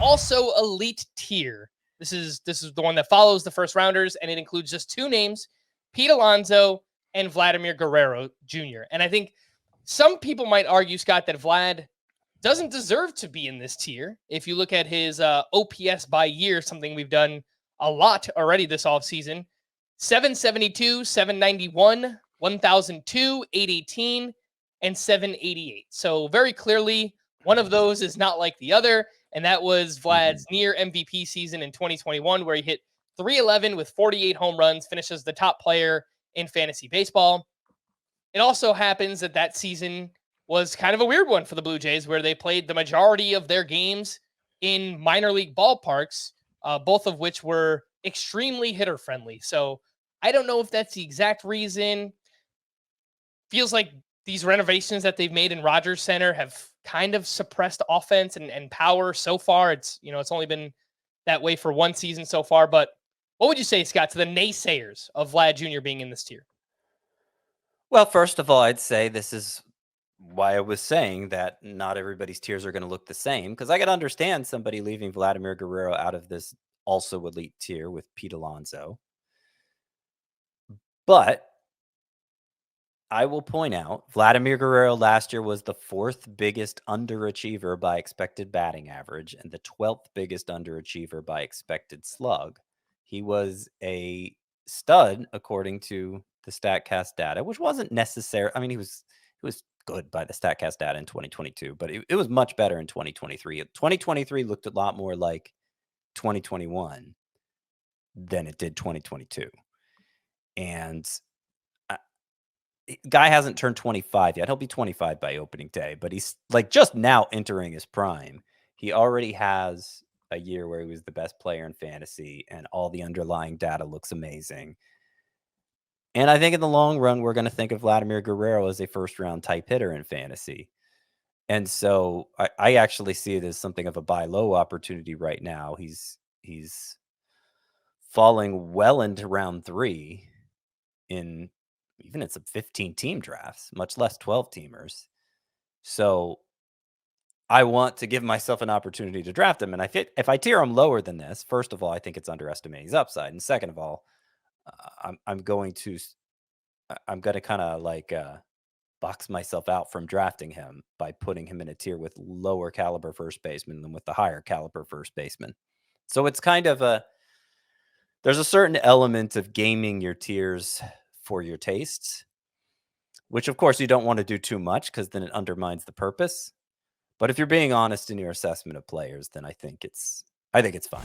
also elite tier. This is the one that follows the first rounders, and it includes just two names, Pete Alonso and Vladimir Guerrero Jr. And I think some people might argue, Scott, that Vlad doesn't deserve to be in this tier. If you look at his OPS by year, something we've done a lot already this offseason, 772, 791, 1002, 818, and 788. So very clearly, one of those is not like the other. And that was Vlad's near MVP season in 2021, where he hit 311 with 48 home runs, finishes the top player in fantasy baseball. It also happens that that season was kind of a weird one for the Blue Jays, where they played the majority of their games in minor league ballparks, both of which were extremely hitter friendly. So I don't know if that's the exact reason. Feels like these renovations that they've made in Rogers Center have kind of suppressed offense and power so far. It's only been that way for one season so far. But what would you say, Scott, to the naysayers of Vlad Jr. being in this tier? Well, first of all, I'd say this is why I was saying that not everybody's tiers are going to look the same, because I can understand somebody leaving Vladimir Guerrero out of this also elite tier with Pete Alonso. But I will point out, Vladimir Guerrero last year was the 4th biggest underachiever by expected batting average and the 12th biggest underachiever by expected slug. He was a stud, according to the StatCast data, which wasn't necessary. I mean, he was good by the StatCast data in 2022, but it was much better in 2023. 2023 looked a lot more like 2021 than it did 2022. And guy hasn't turned 25 yet. He'll be 25 by opening day, but he's like just now entering his prime. He already has a year where he was the best player in fantasy, and all the underlying data looks amazing. And I think in the long run, we're going to think of Vladimir Guerrero as a first-round type hitter in fantasy. And so I actually see it as something of a buy low opportunity right now. He's falling well into round 3 in even in some 15-team drafts, much less 12-teamers. So I want to give myself an opportunity to draft him. And if I tier him lower than this, first of all, I think it's underestimating his upside. And second of all, I'm going to kind of like box myself out from drafting him by putting him in a tier with lower caliber first baseman than with the higher caliber first baseman. So it's kind of there's a certain element of gaming your tiers for your tastes, which of course you don't want to do too much because then it undermines the purpose. But if you're being honest in your assessment of players, then I think it's fine.